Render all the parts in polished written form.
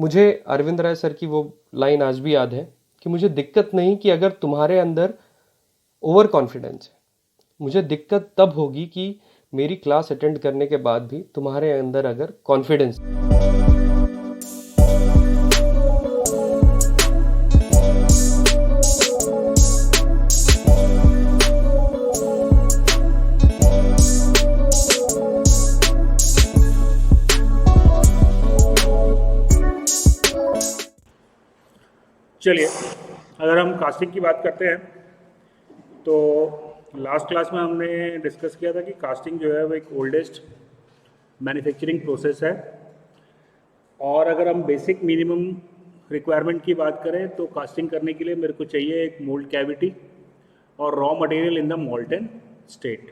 मुझे अरविंद राय सर की वो लाइन आज भी याद है कि मुझे दिक्कत नहीं कि अगर तुम्हारे अंदर ओवर कॉन्फिडेंस है, मुझे दिक्कत तब होगी कि मेरी क्लास अटेंड करने के बाद भी तुम्हारे अंदर अगर कॉन्फिडेंस। चलिए, अगर हम कास्टिंग की बात करते हैं तो लास्ट क्लास में हमने डिस्कस किया था कि कास्टिंग जो है वो एक ओल्डेस्ट मैन्युफैक्चरिंग प्रोसेस है। और अगर हम बेसिक मिनिमम रिक्वायरमेंट की बात करें तो कास्टिंग करने के लिए मेरे को चाहिए एक मोल्ड कैविटी और raw material in the molten state.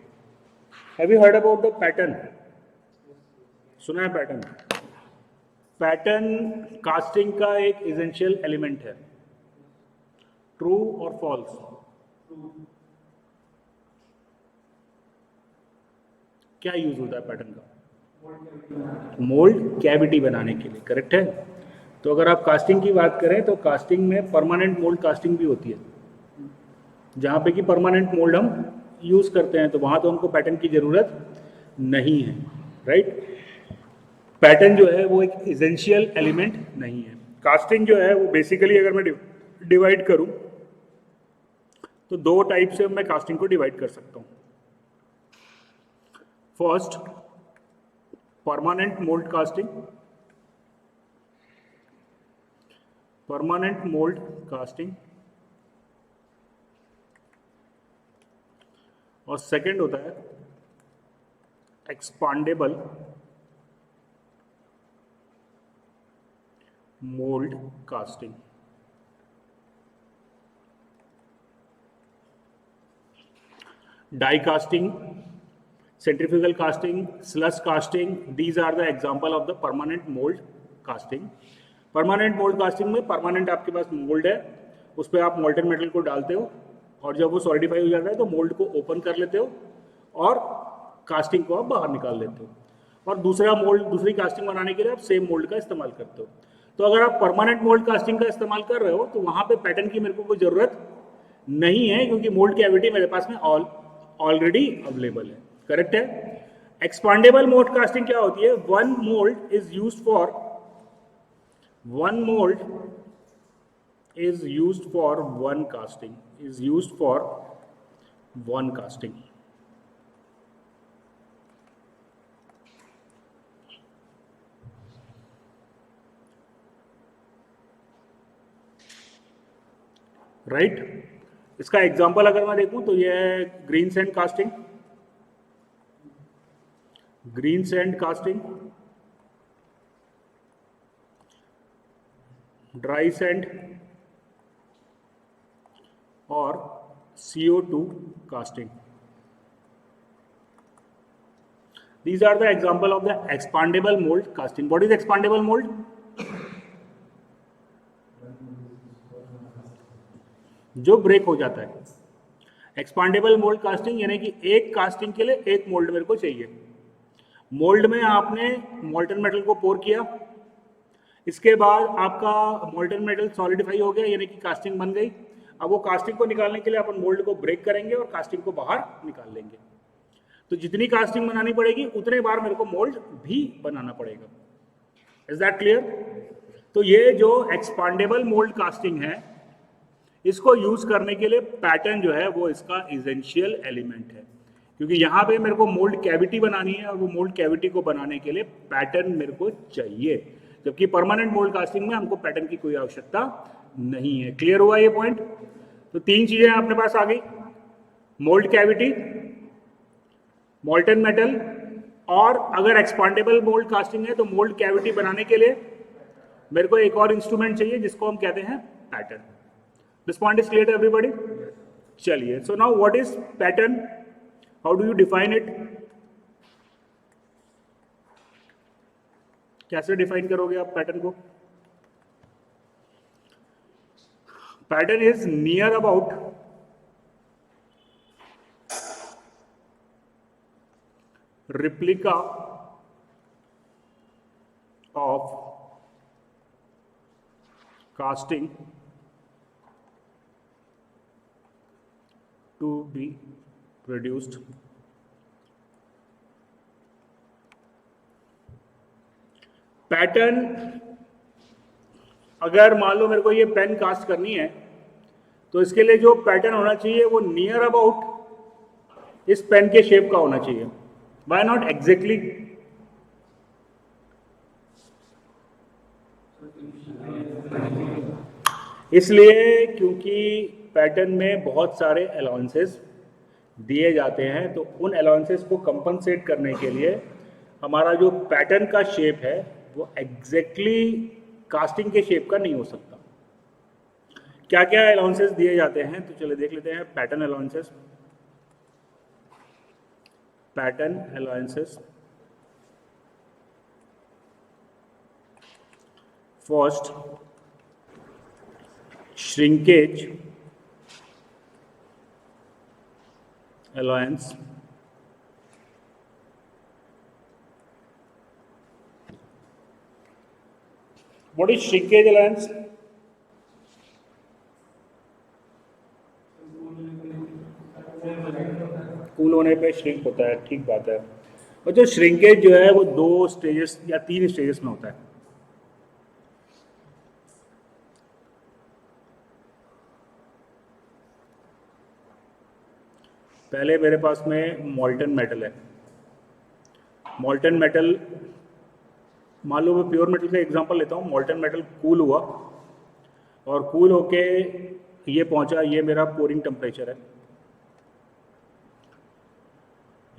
Have you heard about the pattern? सुना है पैटर्न? पैटर्न कास्टिंग का एक एसेंशियल एलिमेंट है। ट्रू और फॉल्स? क्या यूज होता है पैटर्न का? मोल्ड कैविटी बनाने के लिए, करेक्ट है। तो अगर आप कास्टिंग की बात करें तो कास्टिंग में परमानेंट मोल्ड कास्टिंग भी होती है, जहाँ पे कि परमानेंट मोल्ड हम यूज करते हैं, तो वहाँ तो हमको पैटर्न की जरूरत नहीं है, राइट। पैटर्न जो है वो एक एसेंशियल एलिमेंट नहीं है। कास्टिंग जो है वो बेसिकली अगर मैं डिवाइड करूं तो दो टाइप से मैं कास्टिंग को डिवाइड कर सकता हूं। First, permanent mould casting. Permanent mould casting. और सेकंड होता है expandable mould casting. Die casting, centrifugal casting, slush casting, these are the example of the permanent mold casting. Permanent mould casting में permanent आपके पास mould है, उस पर आप molten metal को डालते हो और जब वो सॉलिडिफाई हो जाता है तो मोल्ड को ओपन कर लेते हो और कास्टिंग को आप बाहर निकाल लेते हो और दूसरा मोल्ड, दूसरी कास्टिंग बनाने के लिए आप सेम मोल्ड का इस्तेमाल करते हो। तो अगर आप परमानेंट मोल्ड कास्टिंग का इस्तेमाल कर रहे हो तो वहाँ पे पैटर्न की मेरे को कोई ज़रूरत नहीं है, क्योंकि मोल्ड कैविटी मेरे पास में ऑलरेडी अवेलेबल है, करेक्ट है। एक्सपांडेबल मोल्ड कास्टिंग क्या होती है? One mould is used for one casting. Right. इसका एग्जांपल अगर मैं देखूं तो ये है green sand casting, green sand casting, dry sand और CO2 casting. These are the example of the expandable mold casting. What is expandable mold? जो break हो जाता है। एक्सपांडेबल मोल्ड कास्टिंग यानी कि एक कास्टिंग के लिए एक मोल्ड मेरे को चाहिए। मोल्ड में आपने मोल्टन मेटल को पोर किया, इसके बाद आपका मोल्टन मेटल सॉलिडिफाई हो गया यानी कि कास्टिंग बन गई। अब वो कास्टिंग को निकालने के लिए अपन मोल्ड को ब्रेक करेंगे और कास्टिंग को बाहर निकाल लेंगे। तो जितनी कास्टिंग बनानी पड़ेगी उतने बार मेरे को मोल्ड भी बनाना पड़ेगा। Is that clear? तो ये जो एक्सपांडेबल मोल्ड कास्टिंग है, इसको यूज करने के लिए पैटर्न जो है वो इसका एसेंशियल एलिमेंट है, क्योंकि यहाँ पे मेरे को मोल्ड कैविटी बनानी है और वो मोल्ड कैविटी को बनाने के लिए पैटर्न मेरे को चाहिए, जबकि परमानेंट मोल्ड कास्टिंग में हमको पैटर्न की कोई आवश्यकता नहीं है। क्लियर हुआ ये पॉइंट? तो तीन चीजें अपने पास आ गई, मोल्ड कैविटी, मोल्टन मेटल, और अगर एक्सपांडेबल मोल्ड कास्टिंग है तो मोल्ड कैविटी बनाने के लिए मेरे को एक और इंस्ट्रूमेंट चाहिए जिसको हम कहते हैं pattern. This point is clear to everybody? चलिए, so now what is pattern? How do you define it? कैसे डिफाइन करोगे आप पैटर्न को? Pattern is near about replica of casting to be produced pattern. अगर मान लो मेरे को ये पेन कास्ट करनी है तो इसके लिए जो पैटर्न होना चाहिए वो नियर अबाउट इस पेन के शेप का होना चाहिए। Why not exactly? इसलिए क्योंकि पैटर्न में बहुत सारे अलाउंसेस दिए जाते हैं, तो उन अलाउंसेस को कंपनसेट करने के लिए हमारा जो पैटर्न का शेप है वो एग्जैक्टली कास्टिंग के शेप का नहीं हो सकता। क्या क्या अलाउंसेस दिए जाते हैं तो चलिए देख लेते हैं। Pattern allowances, pattern allowances first shrinkage allowance, what is shrinkage allowance? Cool होने पे श्रिंक होता है, ठीक बात है। और जो श्रिंकेज जो है वो 2 स्टेजेस या 3 स्टेजेस में होता है। पहले मेरे पास में मॉल्टन मेटल है। मॉल्टन मेटल, मान लो मैं प्योर मेटल का एग्जांपल लेता हूँ। मॉल्टन मेटल कूल हुआ और कूल होके ये पहुंचा, ये मेरा पोरिंग टेम्परेचर है।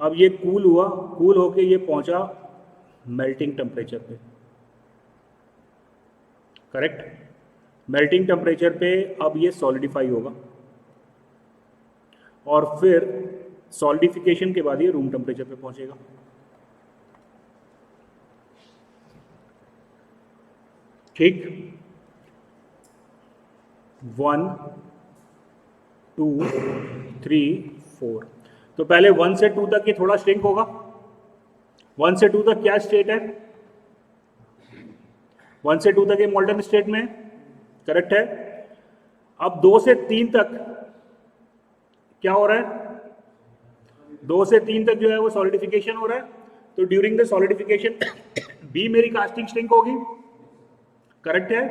अब ये कूल हुआ, कूल होके ये पहुंचा मेल्टिंग टेम्परेचर पे, करेक्ट? मेल्टिंग टेम्परेचर पे अब ये सॉलिडिफाई होगा और फिर सॉलिडिफिकेशन के बाद ये रूम टेम्परेचर पे पहुंचेगा। ठीक, 1 2 3 4। तो पहले 1 से 2 तक ये थोड़ा श्रिंक होगा। 1 से 2 तक क्या स्टेट है? 1 से 2 तक ये मोल्टन स्टेट में, करेक्ट है। अब 2 से 3 तक क्या हो रहा है? 2 से 3 तक जो है वो सॉलिडिफिकेशन हो रहा है। तो ड्यूरिंग द सॉलिडिफिकेशन भी मेरी कास्टिंग श्रिंक होगी, करेक्ट है।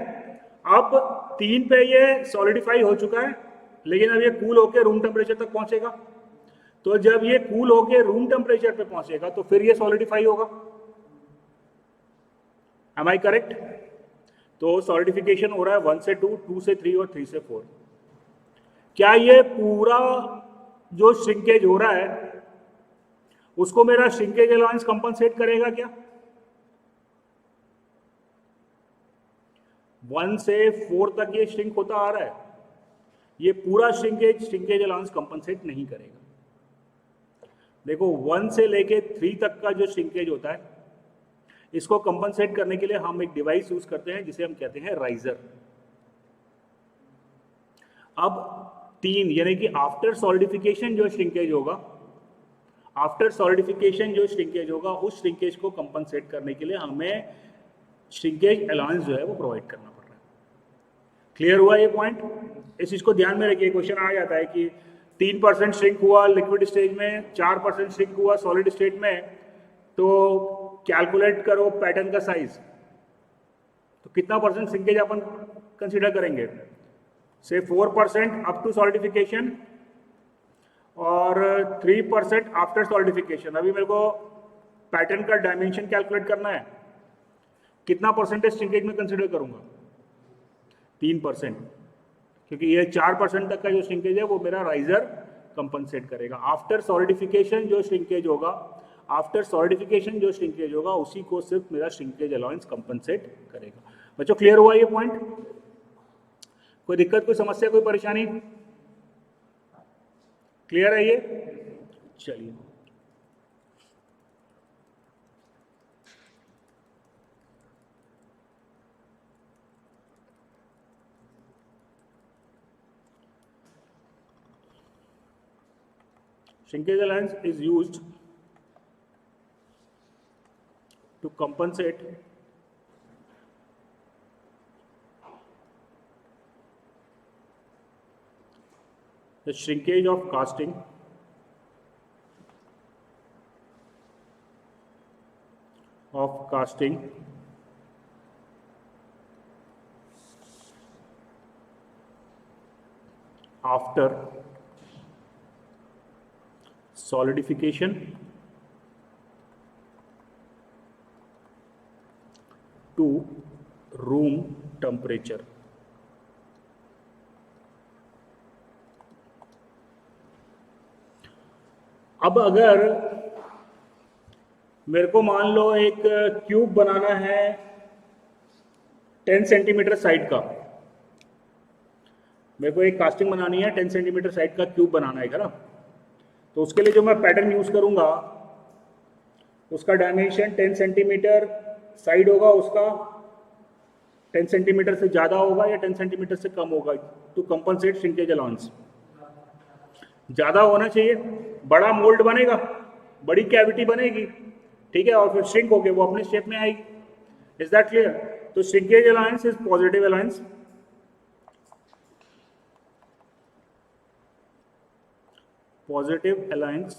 अब 3 पे ये सॉलिडिफाई हो चुका है, लेकिन अब ये कूल होकर रूम टेम्परेचर तक पहुंचेगा। तो जब ये कूल होकर रूम टेम्परेचर पे पहुंचेगा तो फिर ये सॉलिडिफाई होगा। Am I correct? तो सॉलिडिफिकेशन हो रहा है 1 से 2, 2 से 3 और 3 से 4। क्या ये पूरा जो श्रिंकेज हो रहा है उसको मेरा श्रिंकेज अलाउंस कंपनसेट करेगा क्या? 1 से 4 तक ये श्रिंक होता आ रहा है, ये पूरा श्रिंकेज अलाउंस कंपनसेट नहीं करेगा। देखो 1 से लेके 3 तक का जो श्रिंकेज होता है इसको कंपनसेट करने के लिए हम एक डिवाइस यूज करते हैं जिसे हम कहते हैं राइजर। अब 3 यानी कि आफ्टर सॉलिडिफिकेशन जो श्रिंकेज होगा, आफ्टर सॉलिडिफिकेशन जो श्रिंकेज होगा उस श्रिंकेज को कंपनसेट करने के लिए हमें श्रिंकेज अलाउंस जो है वो प्रोवाइड करना पड़ रहा है। क्लियर हुआ ये पॉइंट? इस चीज को ध्यान में रखिए। क्वेश्चन आ जाता है कि 3% श्रिंक हुआ लिक्विड स्टेज में, 4% श्रिंक हुआ सॉलिड स्टेट में, तो कैलकुलेट करो पैटर्न का साइज। तो कितना परसेंट श्रिंकेज अपन कंसीडर करेंगे? से 4% अप टू सॉलिडिफिकेशन और 3% आफ्टर सॉलिडिफिकेशन। अभी मेरे को पैटर्न का डायमेंशन कैलकुलेट करना है, कितना परसेंटेज श्रिंकेज में कंसीडर करूंगा? 3%, क्योंकि ये 4% तक का जो श्रिंकेज है वो मेरा राइजर कंपनसेट करेगा। आफ्टर सॉलिडिफिकेशन जो श्रिंकेज होगा, आफ्टर सॉलिडिफिकेशन जो श्रिंकेज होगा उसी को सिर्फ मेरा श्रिंकेज अलाउंस कंपनसेट करेगा। बच्चों क्लियर हुआ ये पॉइंट? कोई दिक्कत, कोई समस्या, कोई परेशानी? क्लियर है ये? चलिए, shrinkage allowance is used to compensate the shrinkage of casting after solidification to room temperature. अब अगर मेरे को मान लो एक क्यूब बनाना है 10 सेंटीमीटर साइड का, मेरे को एक कास्टिंग बनानी है 10 सेंटीमीटर साइड का क्यूब बनाना है ना, तो उसके लिए जो मैं पैटर्न यूज करूंगा उसका डायमेंशन 10 सेंटीमीटर साइड होगा, उसका 10 सेंटीमीटर से ज़्यादा होगा या 10 सेंटीमीटर से कम होगा टू कंपनसेट श्रिंकेज अलाउंस। ज़्यादा होना चाहिए, बड़ा मोल्ड बनेगा, बड़ी कैविटी बनेगी, ठीक है, और फिर श्रिंक होके वो अपने शेप में आएगी। Is that clear? तो shrinkage allowance is positive allowance, positive alliance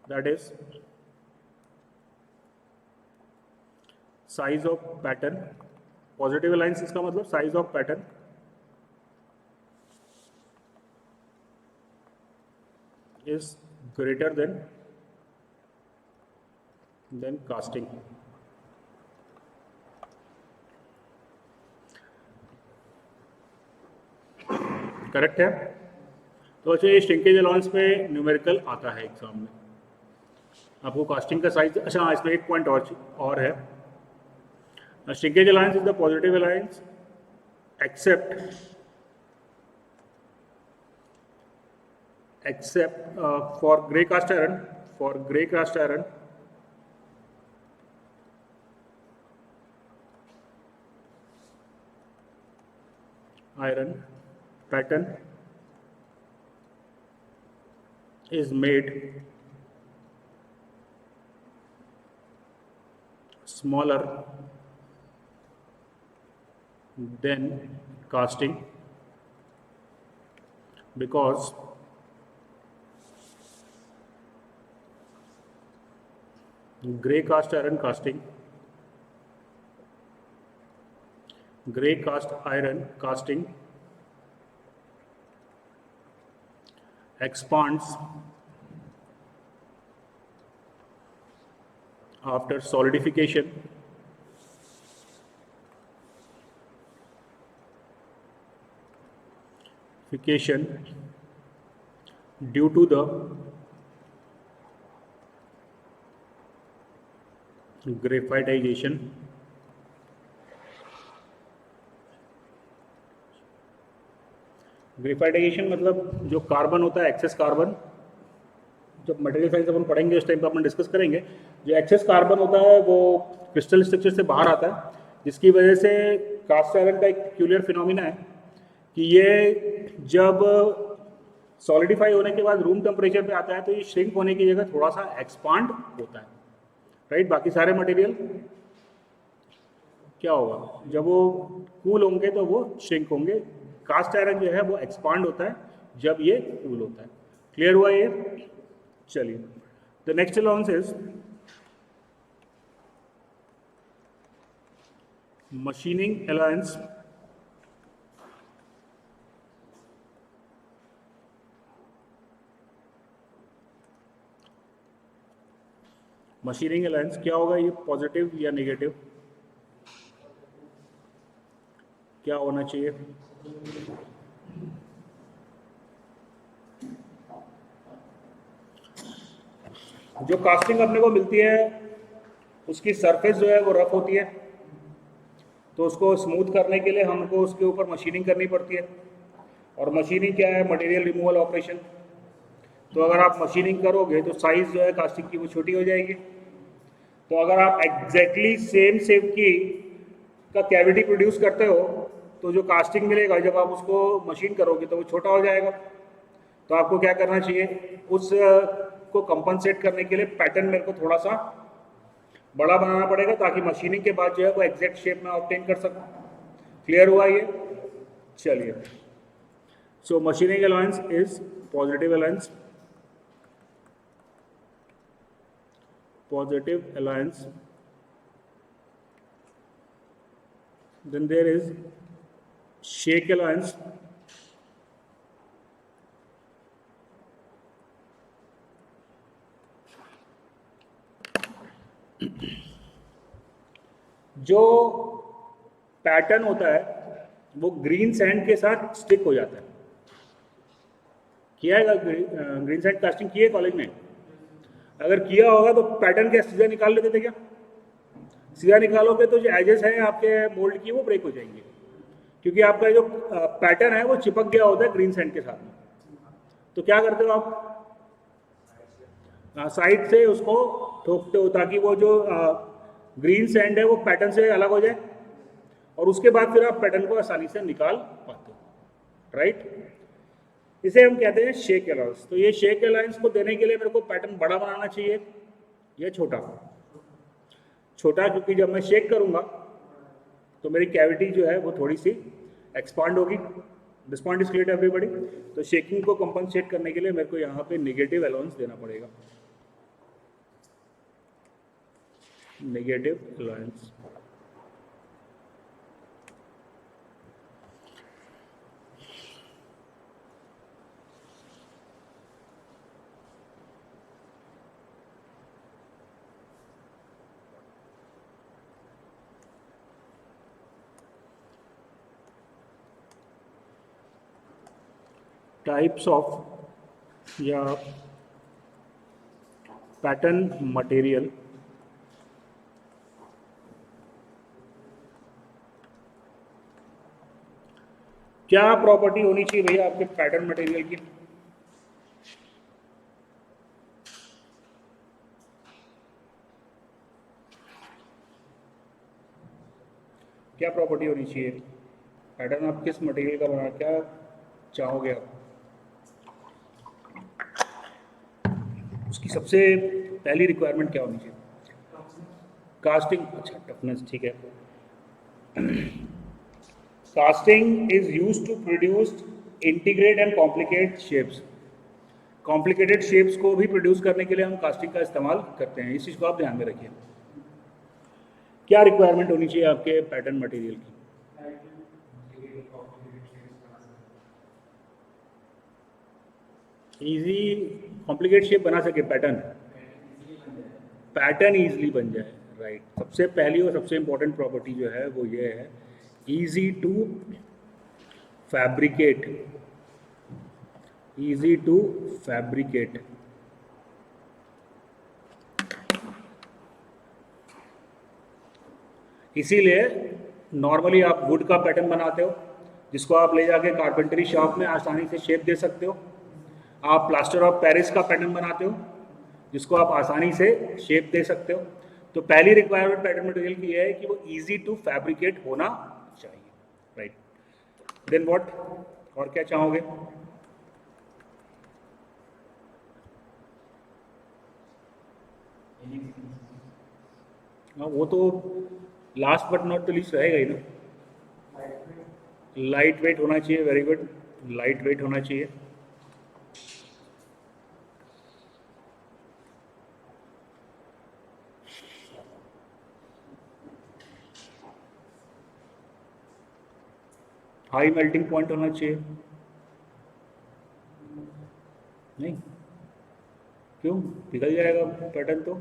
that is size of pattern. Positive alliance इसका मतलब size of pattern is greater than casting. Correct है? तो अच्छा, ये श्रिंकेज अलाउंस पे न्यूमेरिकल आता है एग्जाम में, आपको कास्टिंग का साइज। अच्छा, इसमें एक पॉइंट और है, shrinkage allowance is the positive allowance except for grey cast iron, pattern is made smaller than casting because grey cast iron casting expands after solidification due to the graphitization मतलब जो carbon होता है, access carbon, जब material science अपन पढ़ेंगे उस time पर अपन discuss करेंगे, जो एक्सेस कार्बन होता है वो क्रिस्टल स्ट्रक्चर से बाहर आता है, जिसकी वजह से कास्ट आयरन का एक पेक्यूलियर फिनोमिना है कि ये जब सॉलिडिफाई होने के बाद रूम टेम्परेचर पे आता है तो ये श्रिंक होने की जगह थोड़ा सा एक्सपांड होता है, राइट। बाकी सारे मटेरियल क्या होगा, जब वो कूल होंगे तो वो श्रिंक होंगे, कास्ट आयरन जो है वो एक्सपांड होता है जब ये कूल होता है। क्लियर हुआ ये? चलिए, the next allowance is machining allowance. Machining allowance क्या होगा, ये पॉजिटिव या नेगेटिव, क्या होना चाहिए? जो कास्टिंग अपने को मिलती है उसकी सरफेस जो है वो रफ होती है, तो उसको स्मूथ करने के लिए हमको उसके ऊपर मशीनिंग करनी पड़ती है। और मशीनिंग क्या है? Material removal operation. तो अगर आप मशीनिंग करोगे तो साइज जो है कास्टिंग की वो छोटी हो जाएगी। तो अगर आप एग्जैक्टली सेम शेप की का कैविटी प्रोड्यूस करते हो तो जो कास्टिंग मिलेगा जब आप उसको मशीन करोगे तो वो छोटा हो जाएगा। तो आपको क्या करना चाहिए, उस को कंपनसेट करने के लिए पैटर्न मेरे को थोड़ा सा बड़ा बनाना पड़ेगा ताकि मशीनिंग के बाद जो है वो एग्जैक्ट शेप में ऑब्टेन कर सकूं। क्लियर हुआ ये? चलिए, so machining allowance is positive allowance, positive alliance, then there is shake alliance, जो पैटर्न होता है वो ग्रीन सैंड के साथ स्टिक हो जाता है। किया है ग्रीन सैंड कास्टिंग की है कॉलेज में? अगर किया होगा तो पैटर्न क्या सीधा निकाल लेते थे क्या? सीधा निकालोगे तो जो एजेस हैं आपके मोल्ड की वो ब्रेक हो जाएंगे, क्योंकि आपका जो पैटर्न है वो चिपक गया होता है ग्रीन सैंड के साथ में। तो क्या करते हो आप? साइड से उसको ठोकते हो ताकि वो जो ग्रीन सैंड है वो पैटर्न से अलग हो जाए, और उसके बाद फिर आप पैटर्न को आसानी से निकाल पाते हो, राइट? इसे हम कहते हैं शेक अलाउंस। तो ये शेक अलाउंस को देने के लिए मेरे को पैटर्न बड़ा बनाना चाहिए या छोटा? छोटा, क्योंकि जब मैं शेक करूंगा तो मेरी कैविटी जो है वो थोड़ी सी एक्सपांड होगी। This point is clear to everybody? तो शेकिंग को कंपनसेट करने के लिए मेरे को यहाँ पे नेगेटिव अलाउंस देना पड़ेगा, नेगेटिव अलाउंस। टाइप्स ऑफ या पैटर्न मटेरियल, क्या प्रॉपर्टी होनी चाहिए भैया आपके पैटर्न मटेरियल की? क्या प्रॉपर्टी होनी चाहिए? पैटर्न आप किस मटेरियल का बना, क्या चाहोगे आप? उसकी सबसे पहली रिक्वायरमेंट क्या होनी चाहिए? कास्टिंग। अच्छा, टफनेस, ठीक है। Casting is used to produce integrate and complicate shapes. Complicated shapes को भी प्रोड्यूस करने के लिए हम कास्टिंग का इस्तेमाल करते हैं। इस चीज़ को आप ध्यान में रखिए। क्या रिक्वायरमेंट होनी चाहिए आपके पैटर्न मटेरियल की? इजी कॉम्प्लिकेट शेप बना सके पैटर्न, पैटर्न ईजिली बन जाए, राइट। सबसे पहली और सबसे इंपॉर्टेंट प्रॉपर्टी जो है वो ये है, easy to fabricate, easy to fabricate. इसीलिए नॉर्मली आप वुड का पैटर्न बनाते हो जिसको आप ले जाके कारपेंटरी शॉप में आसानी से शेप दे सकते हो। आप प्लास्टर ऑफ पेरिस का पैटर्न बनाते हो जिसको आप आसानी से शेप दे सकते हो। तो पहली रिक्वायरमेंट पैटर्न मटेरियल की है कि वो इजी टू फैब्रिकेट होना चाहिए, राइट। देन व्हाट, और क्या चाहोगे? हाँ, वो तो last but not the least रहेगा ही ना। लाइट वेट होना चाहिए, वेरी गुड, लाइट वेट होना चाहिए। हाई मेल्टिंग पॉइंट होना चाहिए। नहीं, क्यों? पिघल जाएगा पैटर्न तो।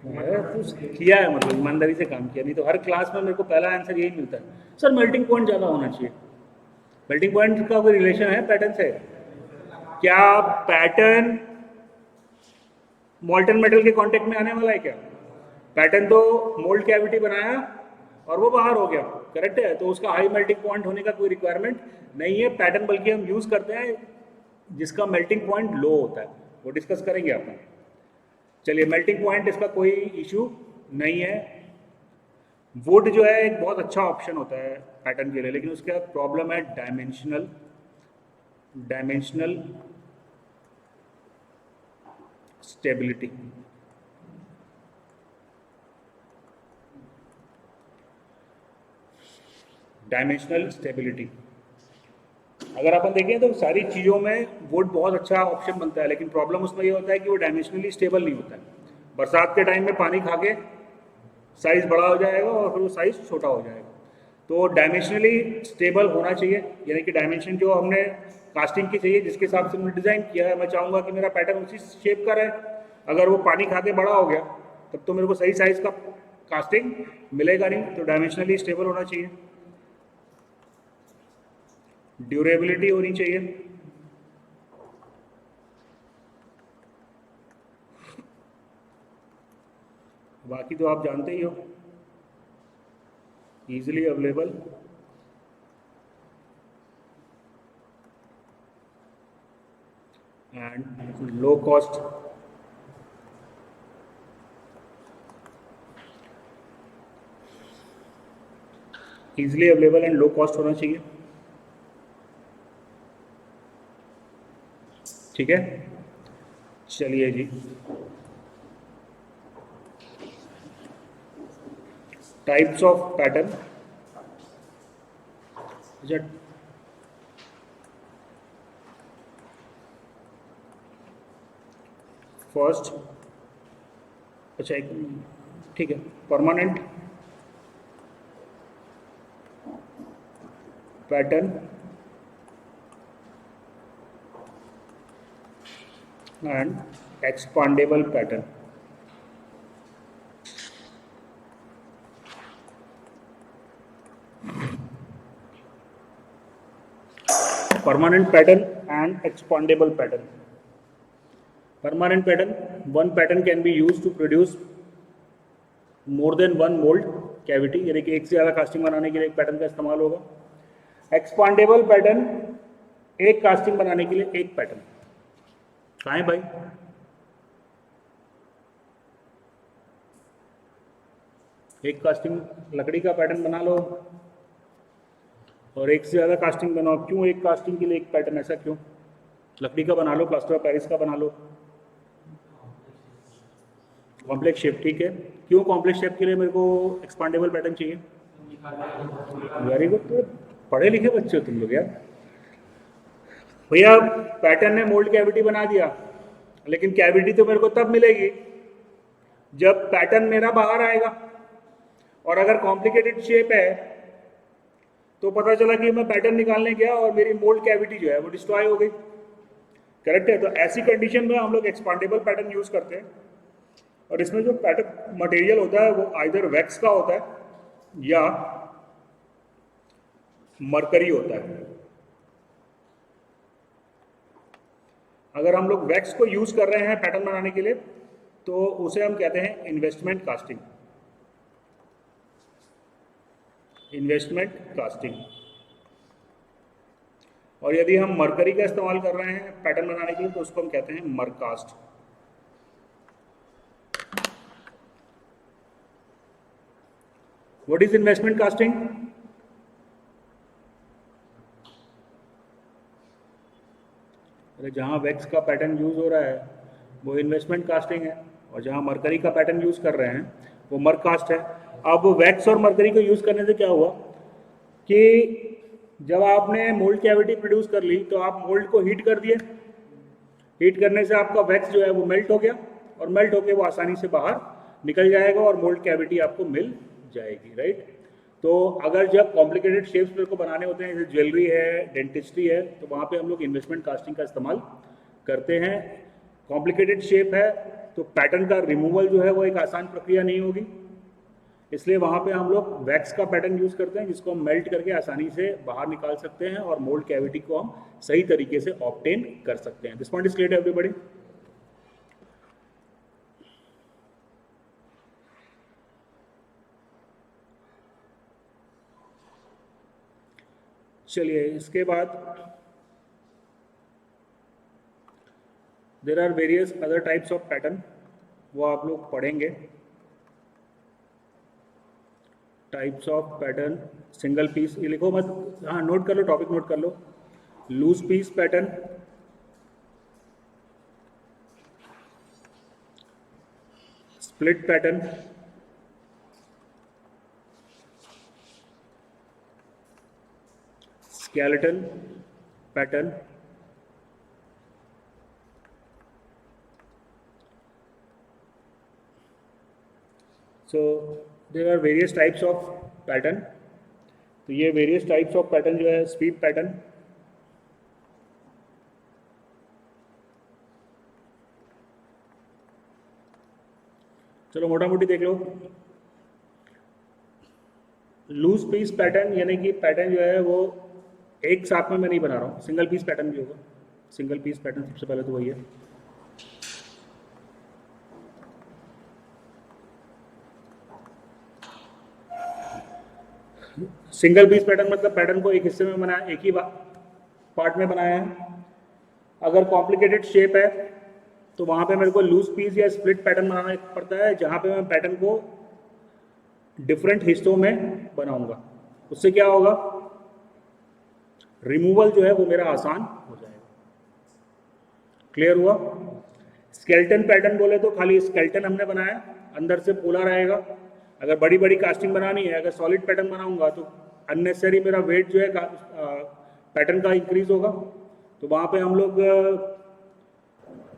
कुछ किया है, मतलब ईमानदारी से काम किया, नहीं तो हर क्लास में मेरे को पहला आंसर यही मिलता है, सर मेल्टिंग पॉइंट ज़्यादा होना चाहिए। मेल्टिंग पॉइंट का कोई रिलेशन है पैटर्न से? क्या पैटर्न मॉल्टन मेटल के कांटेक्ट में आने वाला है क्या? पैटर्न तो मोल्ड कैविटी बनाया और वो बाहर हो गया, करेक्ट है, तो उसका हाई मेल्टिंग पॉइंट होने का कोई रिक्वायरमेंट नहीं है। पैटर्न बल्कि हम यूज़ करते हैं जिसका मेल्टिंग पॉइंट लो होता है, वो डिस्कस करेंगे अपन। चलिए, मेल्टिंग पॉइंट इसका कोई इशू नहीं है। वुड जो है एक बहुत अच्छा ऑप्शन होता है पैटर्न के लिए, लेकिन उसका प्रॉब्लम है डायमेंशनल स्टेबिलिटी। डायमेंशनल स्टेबिलिटी, अगर अपन देखें तो सारी चीज़ों में वुड बहुत अच्छा ऑप्शन बनता है, लेकिन प्रॉब्लम उसमें ये होता है कि वो डायमेंशनली स्टेबल नहीं होता है। बरसात के टाइम में पानी खा के साइज़ बड़ा हो जाएगा और फिर वो साइज़ छोटा हो जाएगा। तो डायमेंशनली स्टेबल होना चाहिए, यानी कि डायमेंशन जो हमने कास्टिंग की चाहिए जिसके हिसाब से मैंने डिज़ाइन किया है, मैं चाहूँगा कि मेरा पैटर्न उसी शेप का रहे। अगर वो पानी खा के बड़ा हो गया तब तो मेरे को सही साइज़ का कास्टिंग मिलेगा नहीं। तो डायमेंशनली स्टेबल होना चाहिए, ड्यूरेबिलिटी होनी चाहिए, बाकी तो आप जानते ही हो, easily available, and low cost. Easily available and low cost होना चाहिए, ठीक है। चलिए जी, टाइप्स ऑफ पैटर्न। फर्स्ट, अच्छा एक, ठीक है, permanent pattern and expandable pattern. Permanent pattern and expandable pattern. Permanent pattern, one pattern can be use to produce more than one mould cavity, यानी कि एक से ज़्यादा कास्टिंग बनाने के लिए एक पैटर्न का इस्तेमाल होगा। एक्सपांडेबल पैटर्न, एक कास्टिंग बनाने के लिए एक पैटर्न। कहाँ है भाई? एक कास्टिंग लकड़ी का पैटर्न बना लो और एक से ज़्यादा कास्टिंग बनाओ। क्यों एक कास्टिंग के लिए एक पैटर्न, ऐसा क्यों? लकड़ी का बना लो, प्लास्टर ऑफ पेरिस का बना लो, कॉम्प्लेक्स शेप, ठीक है। क्यों कॉम्प्लेक्स शेप के लिए मेरे को एक्सपांडेबल पैटर्न चाहिए? वेरी गुड, तो पढ़े लिखे बच्चे हो तुम लोग यार। भैया पैटर्न ने मोल्ड कैविटी बना दिया, लेकिन कैविटी तो मेरे को तब मिलेगी जब पैटर्न मेरा बाहर आएगा। और अगर कॉम्प्लिकेटेड शेप है तो पता चला कि मैं पैटर्न निकालने गया और मेरी मोल्ड कैविटी जो है वो डिस्ट्रॉय हो गई। करेक्ट है? तो ऐसी कंडीशन में हम लोग एक्सपांडेबल पैटर्न यूज करते हैं। और इसमें जो पैटर्न मटेरियल होता है वो आइदर वैक्स का होता है या मरकरी होता है। अगर हम लोग वैक्स को यूज कर रहे हैं पैटर्न बनाने के लिए तो उसे हम कहते हैं इन्वेस्टमेंट कास्टिंग। Investment casting. और यदि हम मरकरी का इस्तेमाल कर रहे हैं पैटर्न बनाने के लिए तो उसको हम कहते हैं mercast. What is investment casting? अरे जहां वैक्स का पैटर्न यूज हो रहा है वो इन्वेस्टमेंट कास्टिंग है, और जहां मरकरी का पैटर्न यूज कर रहे हैं वो मरकास्ट है। अब वैक्स और मरकरी को यूज करने से क्या हुआ कि जब आपने मोल्ड कैविटी प्रोड्यूस कर ली तो आप मोल्ड को हीट कर दिए। हीट करने से आपका वैक्स जो है वो मेल्ट हो गया, और मेल्ट होकर वो आसानी से बाहर निकल जाएगा और मोल्ड कैविटी आपको मिल जाएगी, राइट। तो अगर जब कॉम्प्लिकेटेड शेप्स मेरे को बनाने होते हैं, जैसे ज्वेलरी है, डेंटिस्ट्री है, तो वहाँ पे हम लोग इन्वेस्टमेंट कास्टिंग का इस्तेमाल करते हैं। कॉम्प्लिकेटेड शेप है तो पैटर्न का रिमूवल जो है वो एक आसान प्रक्रिया नहीं होगी, इसलिए वहाँ पे हम लोग वैक्स का पैटर्न यूज करते हैं जिसको हम मेल्ट करके आसानी से बाहर निकाल सकते हैं और मोल्ड कैविटी को हम सही तरीके से ऑब्टेन कर सकते हैं। This point is clear to everybody? चलिए इसके बाद there are various other types of pattern, वो आप लोग पढ़ेंगे। Types of pattern, single piece, ये लिखो मत, हाँ नोट कर लो, टॉपिक नोट कर लो। Loose piece pattern, split pattern, skeleton pattern, so there are various types of pattern. तो ये various types of pattern जो है sweep pattern, चलो मोटा मोटी देख लो। लूज पीस पैटर्न यानी कि पैटर्न जो है वो एक साथ में मैं नहीं बना रहा हूँ, सिंगल पीस पैटर्न भी होगा। सिंगल पीस पैटर्न सबसे पहले तो वही है। सिंगल पीस पैटर्न मतलब पैटर्न को एक हिस्से में बनाया, एक ही पार्ट में बनाया है। अगर कॉम्प्लिकेटेड शेप है तो वहाँ पे मेरे को लूज पीस या स्प्लिट पैटर्न बनाना पड़ता है, जहाँ पे मैं पैटर्न को डिफरेंट हिस्सों में बनाऊंगा। उससे क्या होगा, रिमूवल जो है वो मेरा आसान हो जाएगा। क्लियर हुआ? स्केल्टन पैटर्न बोले तो खाली स्केल्टन हमने बनाया, अंदर से पोला रहेगा। अगर बड़ी बड़ी कास्टिंग बनानी है, अगर सॉलिड पैटर्न बनाऊंगा तो अननेसेसरी मेरा वेट जो है पैटर्न का इंक्रीज होगा। तो वहाँ पे हम लोग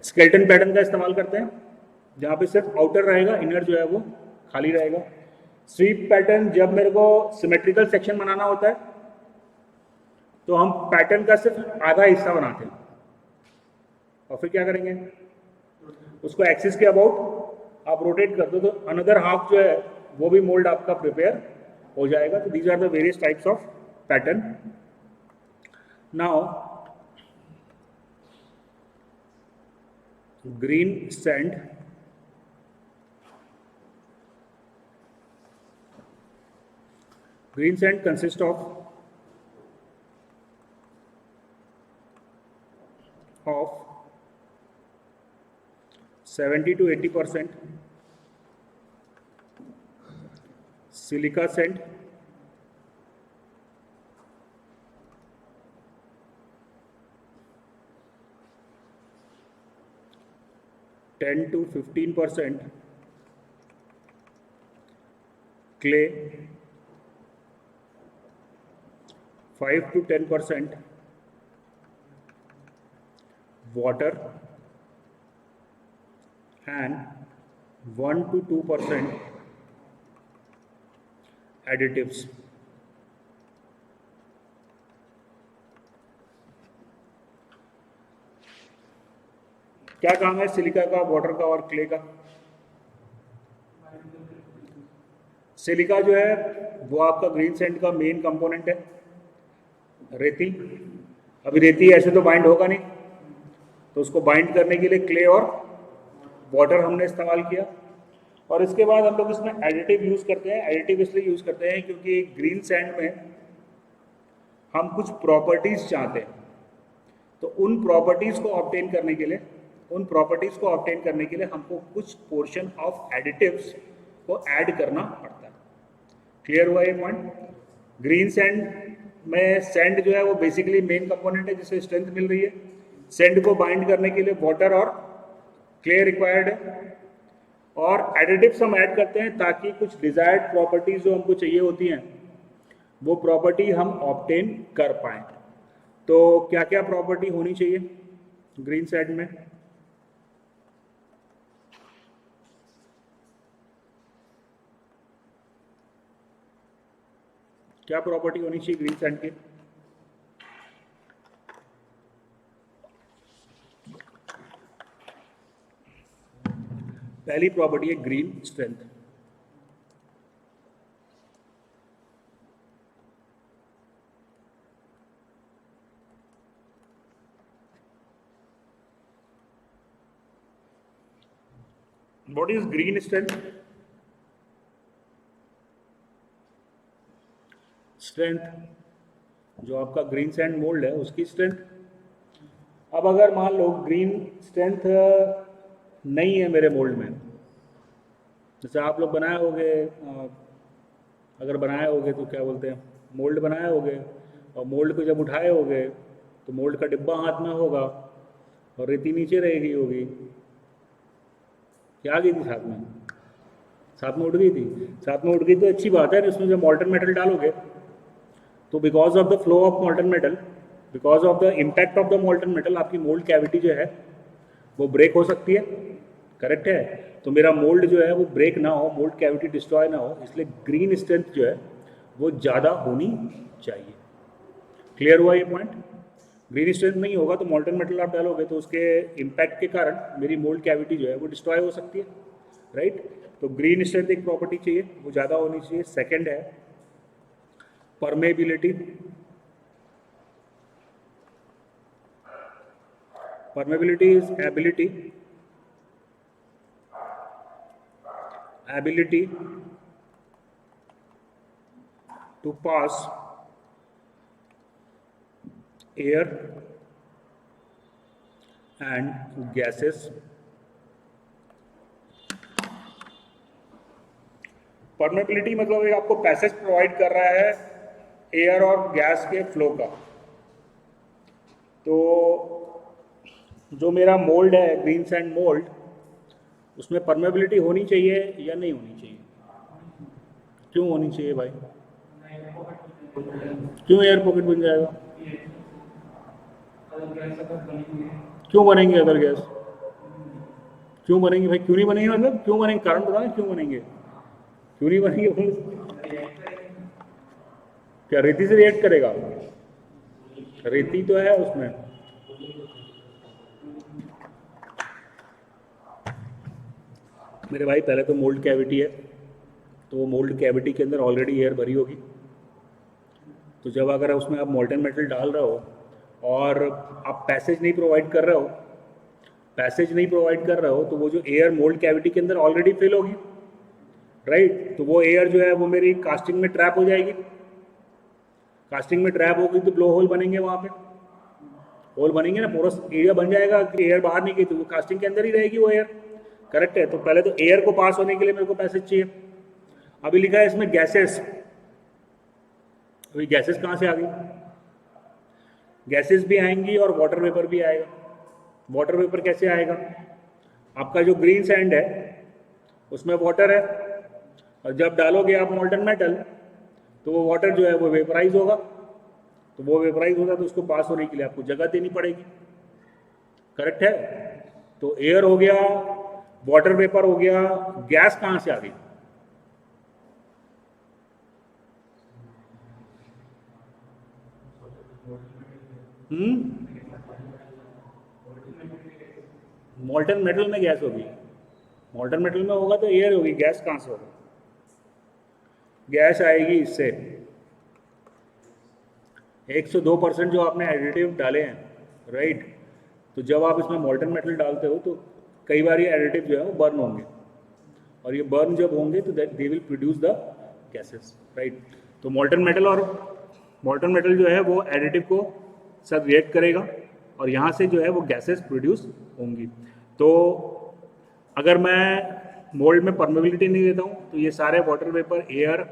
स्केल्टन पैटर्न का इस्तेमाल करते हैं, जहाँ पे सिर्फ आउटर रहेगा, इनर जो है वो खाली रहेगा। स्वीप पैटर्न जब मेरे को सिमेट्रिकल सेक्शन बनाना होता है तो हम पैटर्न का सिर्फ आधा हिस्सा बनाते हैं और फिर क्या करेंगे, उसको एक्सिस के अबाउट आप रोटेट कर दो तो अनदर हाफ जो है वो भी मोल्ड आपका प्रिपेयर हो जाएगा। तो these are the various types of pattern. Now green sand, green sand consists of 70 to 80% silica sand, 10 to 15% clay, 5 to 10% water, and 1 to 2% additives. क्या काम है सिलिका का, वाटर का और क्ले का? सिलिका जो है वो आपका ग्रीन सैंड का मेन कंपोनेंट है। रेती, अभी रेती ऐसे तो बाइंड होगा नहीं, तो उसको बाइंड करने के लिए क्ले और वाटर हमने इस्तेमाल किया। और इसके बाद हम लोग इसमें एडिटिव यूज़ करते हैं। एडिटिव इसलिए यूज़ करते हैं क्योंकि ग्रीन सैंड में हम कुछ प्रॉपर्टीज़ चाहते हैं, तो उन प्रॉपर्टीज़ को ऑब्टेन करने के लिए हमको कुछ पोर्शन ऑफ एडिटिव्स को ऐड करना पड़ता है। क्लियर हुआ ये पॉइंट? ग्रीन सैंड में सैंड जो है वो बेसिकली मेन कंपोनेंट है जिससे स्ट्रेंथ मिल रही है। सैंड को बाइंड करने के लिए वाटर और क्ले रिक्वायर्ड है, और एडिटिव्स हम ऐड करते हैं ताकि कुछ डिजायर्ड प्रॉपर्टीज जो हमको चाहिए होती हैं वो प्रॉपर्टी हम ऑब्टेन कर पाएँ। तो क्या क्या प्रॉपर्टी होनी चाहिए ग्रीन सैंड में? क्या प्रॉपर्टी होनी चाहिए ग्रीन सैंड की? पहली प्रॉपर्टी है green strength. What is green strength? Strength जो आपका ग्रीन सैंड मोल्ड है उसकी स्ट्रेंथ। अब अगर मान लो ग्रीन स्ट्रेंथ नहीं है मेरे मोल्ड में, जैसे आप लोग बनाए होगे, अगर बनाए होगे तो क्या बोलते हैं, मोल्ड बनाए होगे और मोल्ड को जब उठाए होगे तो मोल्ड का डिब्बा हाथ में होगा और रेती नीचे रह गई होगी, क्या आ गई थी साथ में? साथ में उठ गई थी, साथ में उठ गई तो अच्छी बात है। इसमें जब मॉल्टन मेटल डालोगे तो because of the flow of मॉल्टन metal, because of the impact of the मॉल्टन metal, आपकी मोल्ड कैविटी जो है वो ब्रेक हो सकती है। करेक्ट है। तो मेरा मोल्ड जो है वो ब्रेक ना हो, मोल्ड कैविटी डिस्ट्रॉय ना हो, इसलिए ग्रीन स्ट्रेंथ जो है वो ज़्यादा होनी चाहिए। क्लियर हुआ ये पॉइंट? ग्रीन स्ट्रेंथ नहीं होगा तो मॉल्टन मेटल आप डालोगे तो उसके इम्पैक्ट के कारण मेरी मोल्ड कैविटी जो है वो डिस्ट्रॉय हो सकती है। राइट। तो ग्रीन स्ट्रेंथ एक प्रॉपर्टी चाहिए, वो ज़्यादा होनी चाहिए। सेकेंड है permeability. Permeability is ability to pass air and gases। Permeability मतलब ये आपको पैसेज प्रोवाइड कर रहा है एयर और गैस के फ्लो का। तो जो मेरा मोल्ड है ग्रीन सैंड मोल्ड, उसमें परमेबिलिटी होनी चाहिए या नहीं होनी चाहिए? क्यों होनी चाहिए भाई? क्यों एयर पॉकेट बन जाएगा? क्यों बनेंगे अदर गैस? क्यों बनेंगे भाई? क्यों नहीं बनेंगे मतलब क्यों बनेंगे? कारण बताना क्यों बनेंगे, क्यों नहीं बनेंगे? क्या रेती से रिएक्ट करेगा? रेती तो है उसमें। मेरे भाई पहले तो मोल्ड कैविटी है, तो मोल्ड कैविटी के अंदर ऑलरेडी एयर भरी होगी। तो जब अगर उसमें आप मोल्टन मेटल डाल रहे हो और आप पैसेज नहीं प्रोवाइड कर रहे हो, तो वो जो एयर मोल्ड कैविटी के अंदर ऑलरेडी फिल होगी। राइट। तो वो एयर जो है वो मेरी कास्टिंग में ट्रैप हो जाएगी। कास्टिंग में ट्रैप होगी तो ब्लो होल बनेंगे, वहाँ पे होल बनेंगे ना, पूरा एरिया बन जाएगा कि एयर बाहर नहीं गई तो वो कास्टिंग के अंदर ही रहेगी वो एयर। करेक्ट है। तो पहले तो एयर को पास होने के लिए मेरे को पैसेज चाहिए। अभी लिखा है इसमें गैसेस। अभी गैसेस कहाँ से आ गई? गैसेस भी आएंगी और वाटर वेपर भी आएगा। वाटर वेपर कैसे आएगा? आपका जो ग्रीन सैंड है उसमें वाटर है, और जब डालोगे आप मोल्टन मेटल तो वो वाटर जो है वो वेपराइज होगा। तो वो वेपराइज होगा तो उसको पास होने के लिए आपको जगह देनी पड़ेगी। करेक्ट है। तो एयर हो गया, वाटर वेपर हो गया, गैस कहाँ से आ गई? मोल्टन मेटल में गैस होगी। मोल्टन मेटल में होगा तो एयर होगी, गैस कहाँ से होगी? गैस आएगी इससे। 102% जो आपने एडिटिव डाले हैं, राइट। तो जब आप इसमें मोल्टन मेटल डालते हो तो कई बार ये एडिटिव जो है वो बर्न होंगे, और ये बर्न जब होंगे तो that they will produce the gases. Right. तो मोल्टन मेटल जो है वो एडिटिव को सब रिएक्ट करेगा और यहाँ से जो है वो गैसेस प्रोड्यूस होंगी। तो अगर मैं मोल्ड में परमेबिलिटी नहीं देता हूँ तो ये सारे वाटर वेपर, एयर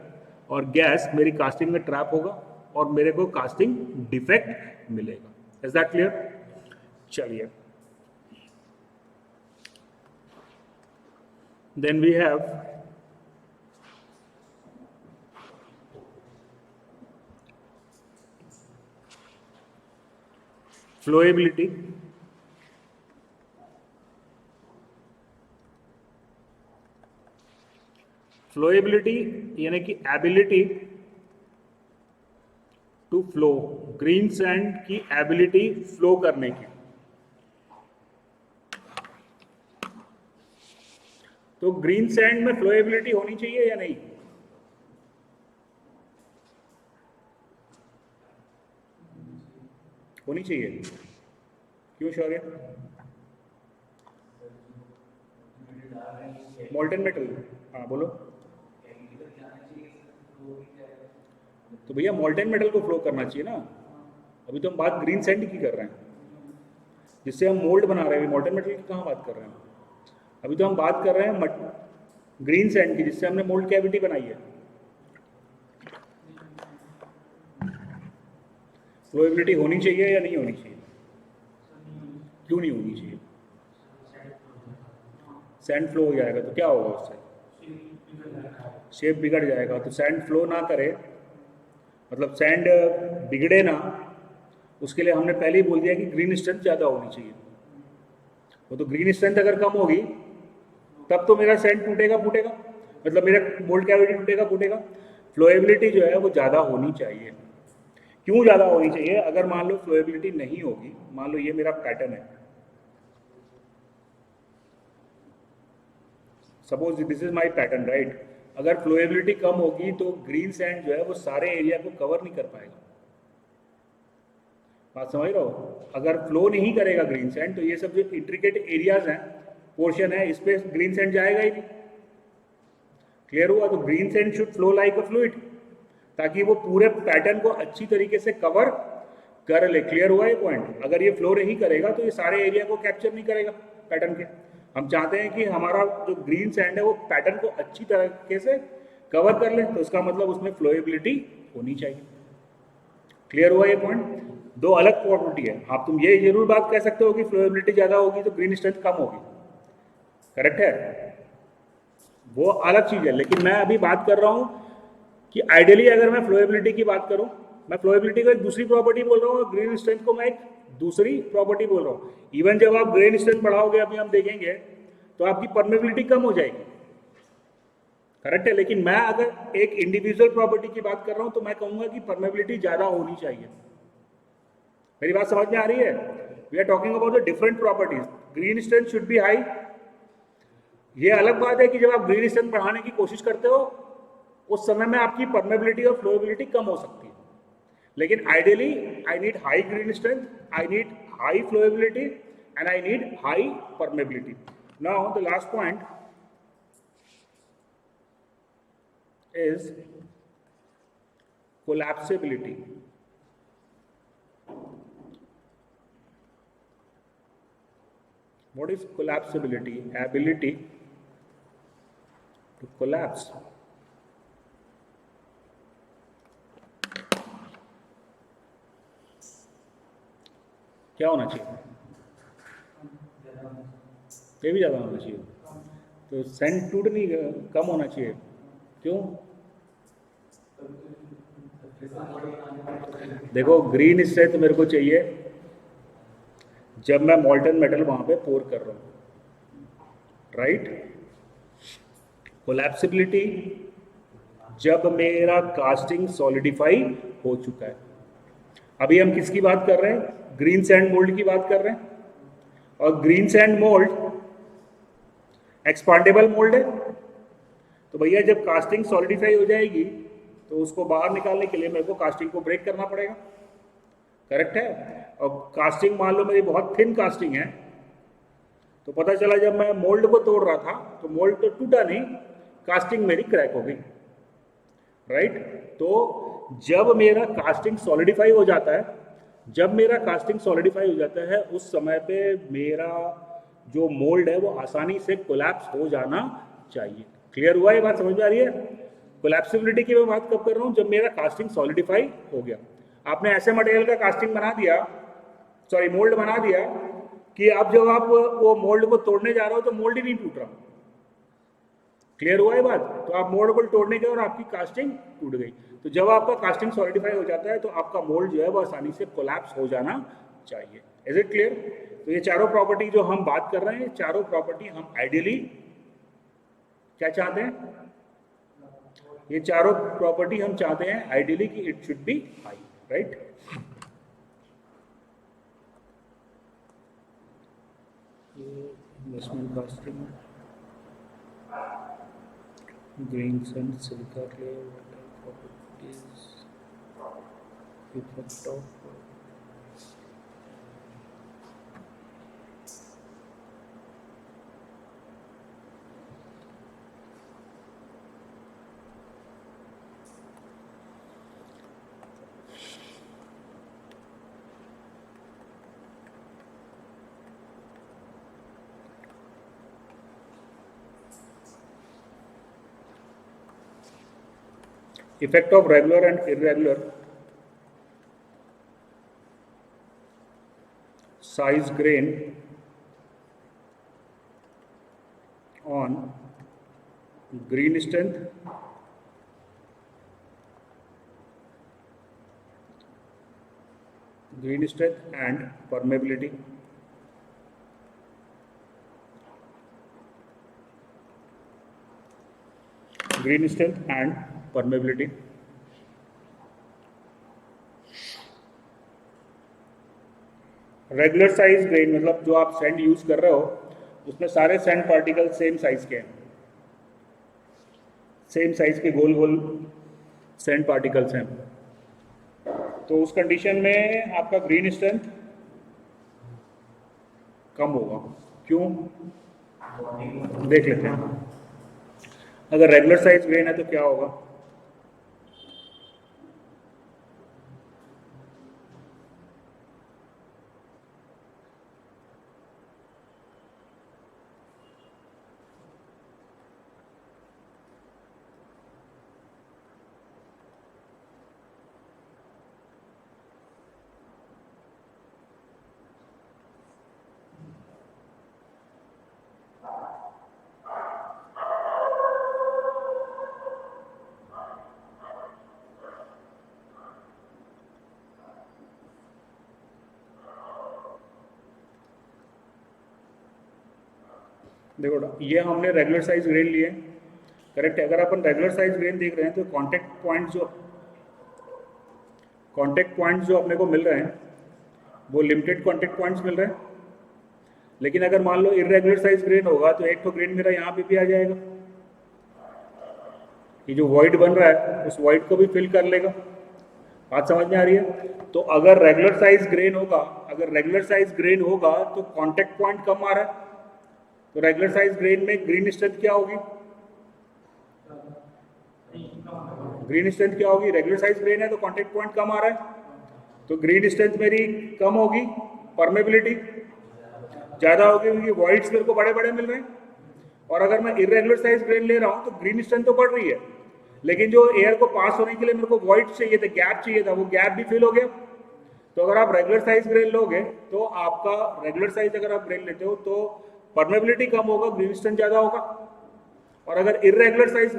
और गैस मेरी कास्टिंग में ट्रैप होगा और मेरे को कास्टिंग डिफेक्ट मिलेगा। Is that clear? चलिए, then we have flowability. Flowability यानी कि ability to flow, green sand की एबिलिटी फ्लो करने की। तो ग्रीन सैंड में फ्लोएबिलिटी होनी चाहिए या नहीं? होनी चाहिए। क्यों शौर्य? मोल्टन मेटल, हाँ बोलो। तो भैया मोल्टन मेटल को फ्लो करना चाहिए ना। अभी तो हम बात ग्रीन सैंड की कर रहे हैं, जिससे हम मोल्ड बना रहे हैं। मोल्टन मेटल की कहाँ बात कर रहे हैं? अभी तो हम बात कर रहे हैं ग्रीन सैंड की, जिससे हमने मोल्ड कैविटी बनाई है। फ्लोएबिलिटी होनी चाहिए या नहीं होनी चाहिए? क्यों नहीं होनी चाहिए? सैंड फ्लो हो जाएगा तो क्या होगा उससे? शेप बिगड़ जाएगा। तो सैंड फ्लो ना करे, मतलब सैंड बिगड़े ना, उसके लिए हमने पहले ही बोल दिया कि ग्रीन स्ट्रेंथ ज़्यादा होनी चाहिए। वो तो ग्रीन स्ट्रेंथ अगर कम होगी तब तो मेरा सैंड टूटेगा फूटेगा, मतलब मेरा मोल्ड कैविटी टूटेगा फूटेगा। फ्लोएबिलिटी जो है वो ज़्यादा होनी चाहिए। क्यों ज़्यादा होनी चाहिए? अगर मान लो फ्लोएबिलिटी नहीं होगी, मान लो ये मेरा पैटर्न है, suppose this is my pattern right. अगर फ्लोएबिलिटी कम होगी तो ग्रीन सैंड जो है वो सारे एरिया को कवर नहीं कर पाएगा। बात समझ रहे हो? अगर फ्लो नहीं करेगा ग्रीन सैंड तो ये सब जो इंट्रिकेट एरियाज हैं, पोर्शन है, इस पे ग्रीन सैंड जाएगा ही नहीं। क्लियर हुआ? तो green sand should flow like a fluid, ताकि वो पूरे पैटर्न को अच्छी तरीके से कवर कर ले। क्लियर हुआ ये पॉइंट? अगर ये फ्लो नहीं करेगा तो ये सारे एरिया को कैप्चर नहीं करेगा पैटर्न के। हम चाहते हैं कि हमारा जो ग्रीन सैंड है वो पैटर्न को अच्छी तरीके से कवर कर ले, तो इसका मतलब उसमें फ्लोएबिलिटी होनी चाहिए। क्लियर हुआ ये पॉइंट? दो अलग प्रॉपर्टी है। आप तुम ये जरूर बात कह सकते हो कि फ्लोएबिलिटी ज़्यादा होगी तो ग्रीन स्ट्रेंथ कम होगी, करेक्ट है, वो अलग चीज़ है। लेकिन मैं अभी बात कर रहा हूँ कि आइडियली अगर मैं फ्लोएबिलिटी की बात करूँ, मैं फ्लोएबिलिटी को एक दूसरी प्रॉपर्टी बोल रहा हूँ और ग्रेन स्ट्रेंथ को मैं एक दूसरी प्रॉपर्टी बोल रहा हूँ। इवन जब आप ग्रेन स्ट्रेंथ बढ़ाओगे, अभी हम देखेंगे, तो आपकी परमेबिलिटी कम हो जाएगी, करेक्ट है। लेकिन मैं अगर एक इंडिविजुअल प्रॉपर्टी की बात कर रहा हूँ तो मैं कहूँगा कि परमेबिलिटी ज़्यादा होनी चाहिए। मेरी बात समझ में आ रही है? We are talking about the different properties. Green strength should be high. ये अलग बात है कि जब आप ग्रीन स्ट्रेंथ बढ़ाने की कोशिश करते हो उस समय में आपकी परमेबिलिटी और फ्लोएबिलिटी कम हो सकती है। लेकिन ideally I need high green strength, I need high flowability and I need high permeability. Now the last point is collapsibility. What is collapsibility? Ability to collapse. क्या होना चाहिए? ये भी ज़्यादा होना चाहिए। तो सेंट टूट नहीं, कम होना चाहिए। क्यों? देखो ग्रीन स्ट्रेंथ मेरे को चाहिए जब मैं मॉल्टन मेटल वहां पे पोर कर रहा हूँ, राइट। कोलैप्सिबिलिटी जब मेरा कास्टिंग सॉलिडिफाई हो चुका है। अभी हम किसकी बात कर रहे हैं? ग्रीन सैंड मोल्ड की बात कर रहे हैं। और green sand mould expandable mould है। तो भैया जब कास्टिंग सॉलिडिफाई हो जाएगी तो उसको बाहर निकालने के लिए मेरे को कास्टिंग को ब्रेक करना पड़ेगा, करेक्ट है। और कास्टिंग मान लो मेरी बहुत थिन कास्टिंग है, तो पता चला जब मैं मोल्ड को तोड़ रहा था तो मोल्ड तो टूटा नहीं, कास्टिंग मेरी क्रैक हो गई, राइट। तो जब मेरा कास्टिंग सॉलिडिफाई हो जाता है, जब मेरा कास्टिंग सॉलिडिफाई हो जाता है उस समय पे मेरा जो मोल्ड है वो आसानी से कोलैप्स हो जाना चाहिए। क्लियर हुआ? ये बात समझ में आ रही है? कोलैप्सिबिलिटी की मैं बात कब कर रहा हूँ? जब मेरा कास्टिंग सॉलिडिफाई हो गया। आपने ऐसे मटेरियल का कास्टिंग बना दिया, सॉरी मोल्ड बना दिया कि अब जब आप वो मोल्ड को तोड़ने जा रहे हो तो मोल्ड ही नहीं टूट रहा। क्लियर हुआ ये बात? तो आप मोल्ड को तोड़ने गए और आपकी कास्टिंग टूट गई। तो जब आपका कास्टिंग सॉलिडिफाई हो जाता है तो आपका मोल्ड जो है वो आसानी से कोलैप्स हो जाना चाहिए। Is it clear? तो ये चारों प्रॉपर्टी जो हम बात कर रहे हैं, चारों प्रॉपर्टी हम आइडियली क्या चाहते हैं? ये चारों प्रॉपर्टी हम चाहते हैं आइडियली कि it should be high, right. Investment casting, grains and silica clay, water properties, effect of effect of regular and irregular size grain on green strength, and permeability. Green strength and permeability. Regular size grain मतलब जो आप sand use कर रहे हो उसमें सारे sand particle same size के हैं, सेम साइज के गोल गोल सैंड पार्टिकल्स हैं। तो उस कंडीशन में आपका ग्रीन स्ट्रेंथ कम होगा। क्यों, देख लेते हैं। अगर रेगुलर साइज ग्रेन है तो क्या होगा, देखो ये हमने रेगुलर साइज ग्रेन लिए, करेक्ट है। अगर अपन रेगुलर साइज ग्रेन देख रहे हैं तो कॉन्टेक्ट पॉइंट्स जो अपने को मिल रहे हैं वो लिमिटेड कॉन्टेक्ट पॉइंट्स मिल रहे हैं। लेकिन अगर मान लो इरेगुलर साइज ग्रेन होगा तो एक तो ग्रेन मेरा यहाँ पे भी आ जाएगा, ये जो वॉइड बन रहा है उस वॉइड को भी फिल कर लेगा। बात समझ में आ रही है। तो अगर रेगुलर साइज ग्रेन होगा तो कॉन्टेक्ट पॉइंट कम आ रहा है, तो रेगुलर साइज ग्रेन में ग्रीन स्ट्रेंथ क्या होगी, रेगुलर साइज ग्रेन है तो कॉन्टेक्ट पॉइंट कम आ रहा है, तो ग्रीन स्ट्रेंथ मेरी कम होगी, परमेबिलिटी ज़्यादा होगी क्योंकि वॉइड्स मेरे को बड़े बड़े मिल रहे हैं। और अगर मैं इरेगुलर साइज ग्रेन ले रहा हूँ तो ग्रीन स्ट्रेंथ तो बढ़ रही है, लेकिन जो एयर को पास होने के लिए मेरे को वॉइड चाहिए था, गैप चाहिए था, वो गैप भी फिल हो गया। तो अगर आप रेगुलर साइज ग्रेन लोगे तो आपका रेगुलर साइज अगर आप ग्रेन लेते हो तो परमेबिलिटी कम होगा, ग्रीन स्ट्रेंथ ज़्यादा होगा। और अगर इरेगुलर साइज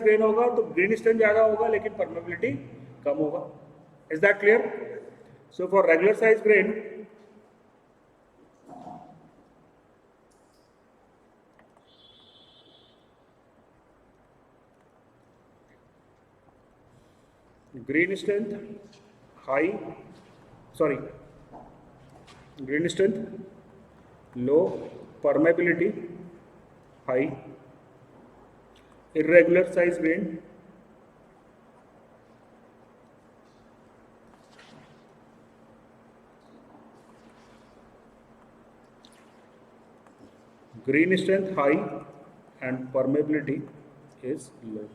ग्रेन होगा तो ग्रीन स्ट्रेंथ ज़्यादा होगा लेकिन परमेबिलिटी कम होगा। Is that clear? So for regular size grain green strength low, permeability high, irregular size grain green strength high and permeability is low.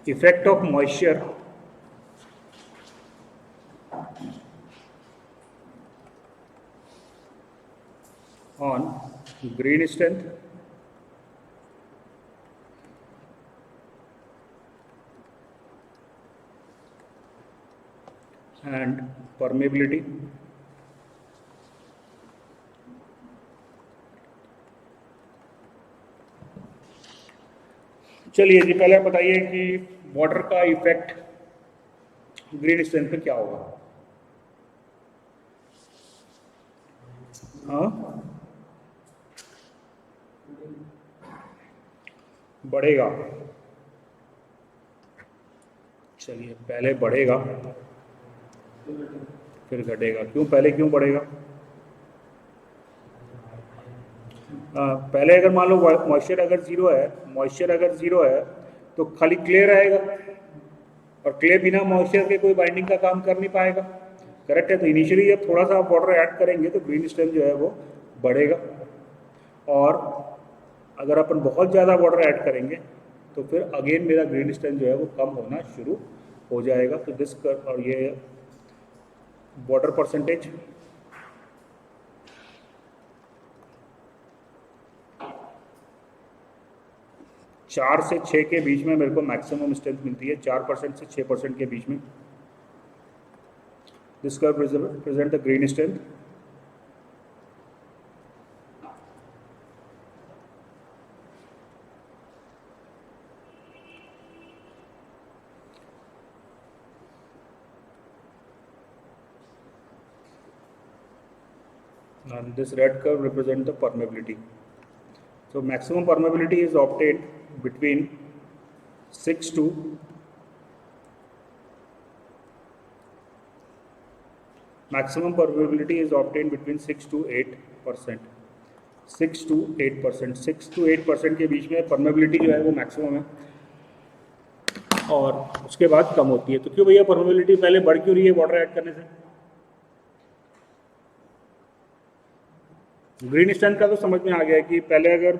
Effect of moisture on green strength and permeability. चलिए जी, पहले बताइए कि water का effect green strength पे क्या होगा। हाँ, बढ़ेगा। चलिए, पहले बढ़ेगा फिर घटेगा। क्यों बढ़ेगा? पहले अगर मान लो मॉइस्चर अगर ज़ीरो है तो खाली क्ले रहेगा, और क्ले बिना मॉइस्चर के कोई बाइंडिंग का काम कर नहीं पाएगा, करेक्ट है। तो इनिशियली जब थोड़ा सा आप वाटर ऐड करेंगे तो ग्रीन स्ट्रेंथ जो है वो बढ़ेगा, और अगर अपन बहुत ज़्यादा वाटर ऐड करेंगे तो फिर अगेन मेरा ग्रीन स्ट्रेंथ जो है वो कम होना शुरू हो जाएगा। तो दिस और ये वाटर परसेंटेज 4 से 6 के बीच में मेरे को मैक्सिमम स्ट्रेंथ मिलती है, 4% से 6% के बीच में। This curve represent the green strength. And this red curve represents the permeability. So maximum permeability is obtained between 6 to 8%। 6 to 8%, 6 to 8% के बीच में परमेबिलिटी जो है वो मैक्सिमम है, और उसके बाद कम होती है। तो क्यों भैया परमेबिलिटी पहले बढ़ क्यों रही है वाटर ऐड करने से? ग्रीन स्ट्रेंथ का तो समझ में आ गया कि पहले अगर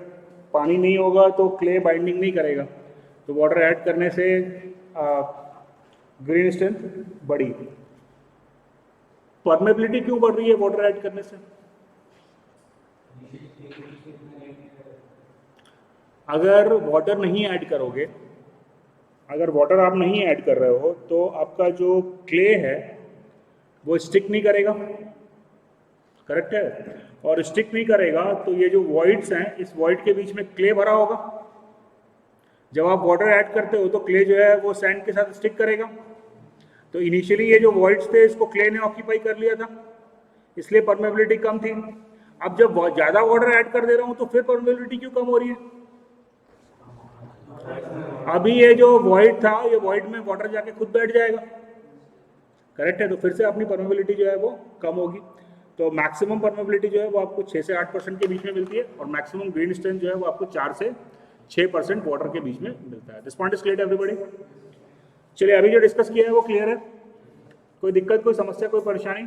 पानी नहीं होगा तो क्ले बाइंडिंग नहीं करेगा, तो वाटर ऐड करने से ग्रीन स्ट्रेंथ बढ़ी। परमेबिलिटी क्यों बढ़ रही है वाटर ऐड करने से? अगर वाटर नहीं ऐड करोगे, अगर वाटर आप नहीं ऐड कर रहे हो तो आपका जो क्ले है वो स्टिक नहीं करेगा, करेक्ट है? और स्टिक नहीं करेगा तो ये जो वॉइड्स हैं, इस वॉइड के बीच में क्ले भरा होगा। जब आप वाटर ऐड करते हो तो क्ले जो है वो सैंड के साथ स्टिक करेगा। तो इनिशियली ये जो वॉइड्स थे इसको क्ले ने ऑक्यूपाई कर लिया था, इसलिए परमेबिलिटी कम थी। अब जब ज़्यादा वाटर ऐड कर दे रहा हूँ तो फिर परमेबिलिटी क्यों कम हो रही है? अभी ये जो वॉइड था, ये वॉइड में वाटर जाके खुद बैठ जाएगा, करेक्ट है? तो फिर से अपनी परमेबिलिटी जो है वो कम होगी। तो मैक्सिमम परमेबिलिटी जो है वो आपको 6 से 8% के बीच में मिलती है, और मैक्सिमम ग्रीन स्ट्रेंथ जो है वो आपको 4 से 6% वाटर के बीच में मिलता है। This point is clear everybody? चलिए, अभी जो डिस्कस किया है वो क्लियर है? कोई दिक्कत, कोई समस्या, कोई परेशानी?